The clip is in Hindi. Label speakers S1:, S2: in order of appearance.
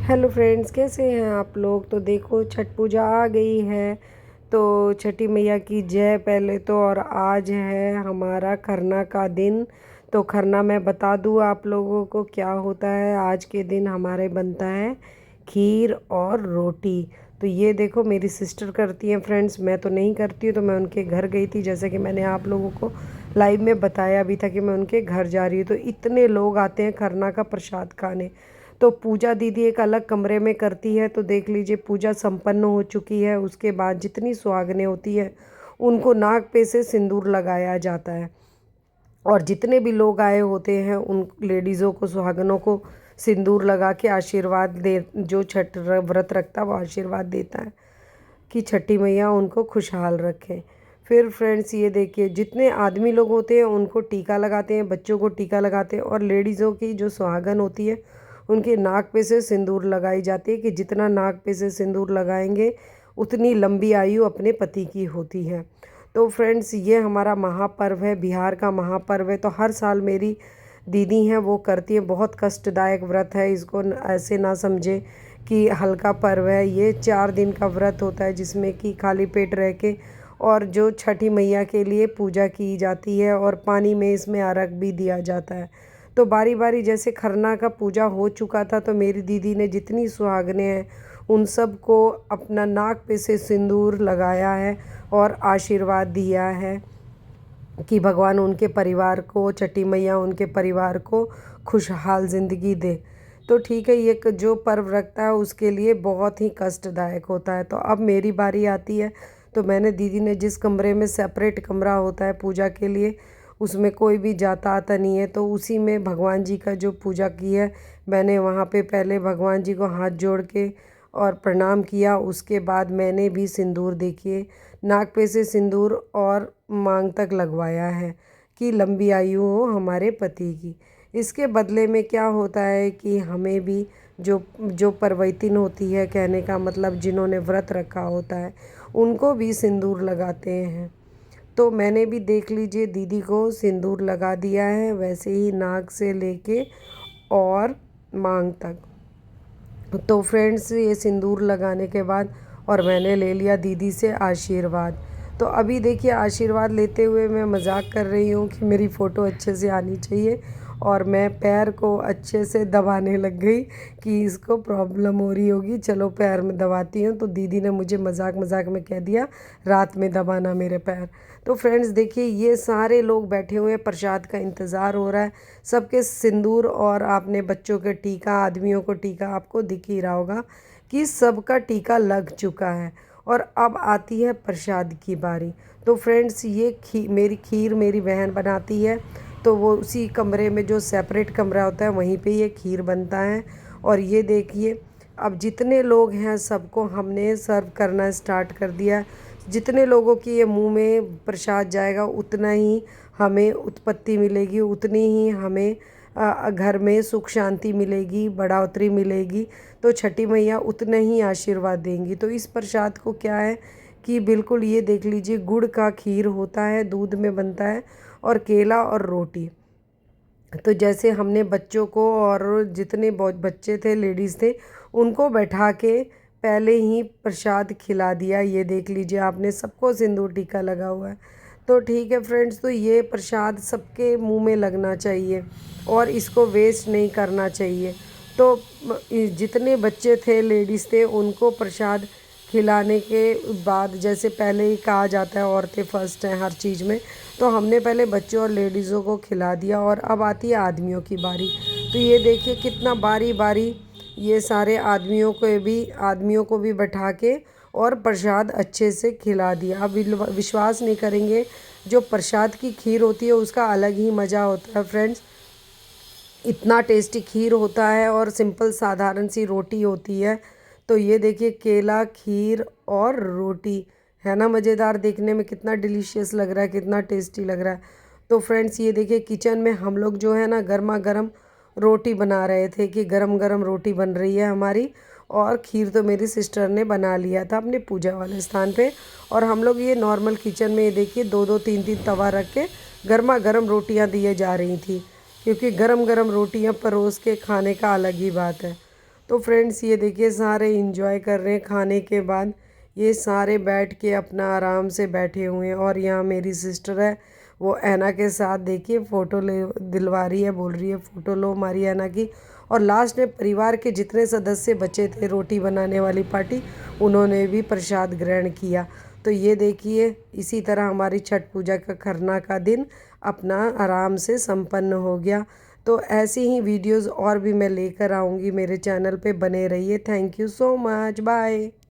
S1: हेलो फ्रेंड्स, कैसे हैं आप लोग। तो देखो, छठ पूजा आ गई है। तो छठी मैया की जय पहले तो। और आज है हमारा खरना का दिन। तो खरना मैं बता दूँ आप लोगों को क्या होता है। आज के दिन हमारे बनता है खीर और रोटी। तो ये देखो, मेरी सिस्टर करती हैं फ्रेंड्स, मैं तो नहीं करती हूँ। तो मैं उनके घर गई थी, जैसे कि मैंने आप लोगों को लाइव में बताया भी था कि मैं उनके घर जा रही हूँ। तो इतने लोग आते हैं खरना का प्रसाद खाने। तो पूजा दीदी एक अलग कमरे में करती है। तो देख लीजिए, पूजा संपन्न हो चुकी है। उसके बाद जितनी सुहागनें होती है उनको नाक पे से सिंदूर लगाया जाता है। और जितने भी लोग आए होते हैं उन लेडीज़ों को, सुहागनों को सिंदूर लगा के आशीर्वाद दे। जो छठ व्रत रखता है वो आशीर्वाद देता है कि छठी मैया उनको खुशहाल रखें। फिर फ्रेंड्स ये देखिए, जितने आदमी लोग होते हैं उनको टीका लगाते हैं, बच्चों को टीका लगाते हैं। और लेडीज़ों की जो सुहागन होती है उनके नाक पे से सिंदूर लगाई जाती है कि जितना नाक पे से सिंदूर लगाएंगे उतनी लंबी आयु अपने पति की होती है। तो फ्रेंड्स, ये हमारा महापर्व है, बिहार का महापर्व है। तो हर साल मेरी दीदी हैं वो करती है। बहुत कष्टदायक व्रत है, इसको ऐसे ना समझे कि हल्का पर्व है। ये 4 दिन का व्रत होता है जिसमें कि खाली पेट रह के और जो छठी मैया के लिए पूजा की जाती है और पानी में इसमें अर्घ भी दिया जाता है। तो बारी बारी जैसे खरना का पूजा हो चुका था तो मेरी दीदी ने जितनी सुहागनें हैं उन सब को अपना नाक पे से सिंदूर लगाया है और आशीर्वाद दिया है कि भगवान उनके परिवार को, छठी मैया उनके परिवार को खुशहाल ज़िंदगी दे। तो ठीक है, ये जो पर्व रखता है उसके लिए बहुत ही कष्टदायक होता है। तो अब मेरी बारी आती है। तो मैंने, दीदी ने जिस कमरे में सेपरेट कमरा होता है पूजा के लिए, उसमें कोई भी जाता आता नहीं है, तो उसी में भगवान जी का जो पूजा की है मैंने वहाँ पे पहले भगवान जी को हाथ जोड़ के और प्रणाम किया। उसके बाद मैंने भी सिंदूर, देखिए, नाक पे से सिंदूर और मांग तक लगवाया है कि लंबी आयु हो हमारे पति की। इसके बदले में क्या होता है कि हमें भी जो जो परवैतिन होती है, कहने का मतलब जिन्होंने व्रत रखा होता है, उनको भी सिंदूर लगाते हैं। तो मैंने भी, देख लीजिए, दीदी को सिंदूर लगा दिया है, वैसे ही नाक से लेके और मांग तक। तो फ्रेंड्स, ये सिंदूर लगाने के बाद और मैंने ले लिया दीदी से आशीर्वाद। तो अभी देखिए, आशीर्वाद लेते हुए मैं मजाक कर रही हूँ कि मेरी फ़ोटो अच्छे से आनी चाहिए और मैं पैर को अच्छे से दबाने लग गई कि इसको प्रॉब्लम हो रही होगी, चलो पैर में दबाती हूँ। तो दीदी ने मुझे मजाक मजाक में कह दिया, रात में दबाना मेरे पैर। तो फ्रेंड्स देखिए, ये सारे लोग बैठे हुए हैं, प्रसाद का इंतज़ार हो रहा है। सबके सिंदूर और आपने बच्चों के टीका, आदमियों को टीका, आपको दिख ही रहा होगा कि सबका टीका लग चुका है। और अब आती है प्रसाद की बारी। तो फ्रेंड्स, ये मेरी खीर मेरी बहन बनाती है। तो वो उसी कमरे में, जो सेपरेट कमरा होता है, वहीं पे ये खीर बनता है। और ये देखिए, अब जितने लोग हैं सबको हमने सर्व करना स्टार्ट कर दिया। जितने लोगों की ये मुंह में प्रसाद जाएगा उतना ही हमें उत्पत्ति मिलेगी, उतनी ही हमें घर में सुख शांति मिलेगी, बढ़ोतरी मिलेगी। तो छठी मैया उतने ही आशीर्वाद देंगी। तो इस प्रसाद को क्या है कि बिल्कुल, ये देख लीजिए, गुड़ का खीर होता है, दूध में बनता है, और केला और रोटी। तो जैसे हमने बच्चों को और जितने बहुत बच्चे थे, लेडीज़ थे, उनको बैठा के पहले ही प्रसाद खिला दिया। ये देख लीजिए, आपने सबको सिंदूर टीका लगा हुआ है। तो ठीक है फ्रेंड्स, तो ये प्रसाद सबके मुंह में लगना चाहिए और इसको वेस्ट नहीं करना चाहिए। तो जितने बच्चे थे, लेडीज़ थे, उनको प्रसाद खिलाने के बाद, जैसे पहले ही कहा जाता है औरतें फर्स्ट हैं हर चीज़ में, तो हमने पहले बच्चों और लेडीज़ों को खिला दिया। और अब आती है आदमियों की बारी। तो ये देखिए, कितना बारी बारी ये सारे आदमियों को भी बैठा के और प्रसाद अच्छे से खिला दिया। अब विश्वास नहीं करेंगे, जो प्रसाद की खीर होती है उसका अलग ही मज़ा होता है फ्रेंड्स। इतना टेस्टी खीर होता है और सिंपल साधारण सी रोटी होती है। तो ये देखिए, केला, खीर और रोटी है ना मज़ेदार, देखने में कितना डिलीशियस लग रहा है, कितना टेस्टी लग रहा है। तो फ्रेंड्स ये देखिए, किचन में हम लोग जो है ना गर्मा गर्म रोटी बना रहे थे कि गरम गरम रोटी बन रही है हमारी। और खीर तो मेरी सिस्टर ने बना लिया था अपने पूजा वाले स्थान पे। और हम लोग ये नॉर्मल किचन में, ये देखिए, दो दो तीन तीन तवा रख के गर्मा गर्म रोटियां दिए जा रही थी, क्योंकि गरम गरम रोटियां परोस के खाने का अलग ही बात है। तो फ्रेंड्स ये देखिए सारे इंजॉय कर रहे हैं खाने के बाद। ये सारे बैठ के अपना आराम से बैठे हुए हैं और यहाँ मेरी सिस्टर है, वो ऐना के साथ देखिए फ़ोटो ले दिलवा रही है, बोल रही है फ़ोटो लो हमारी ऐना की। और लास्ट में परिवार के जितने सदस्य बचे थे रोटी बनाने वाली पार्टी, उन्होंने भी प्रसाद ग्रहण किया। तो ये देखिए इसी तरह हमारी छठ पूजा का खरना का दिन अपना आराम से संपन्न हो गया। तो ऐसी ही वीडियोस और भी मैं लेकर आऊँगी, मेरे चैनल पे बने रहिए। Thank you so much, bye.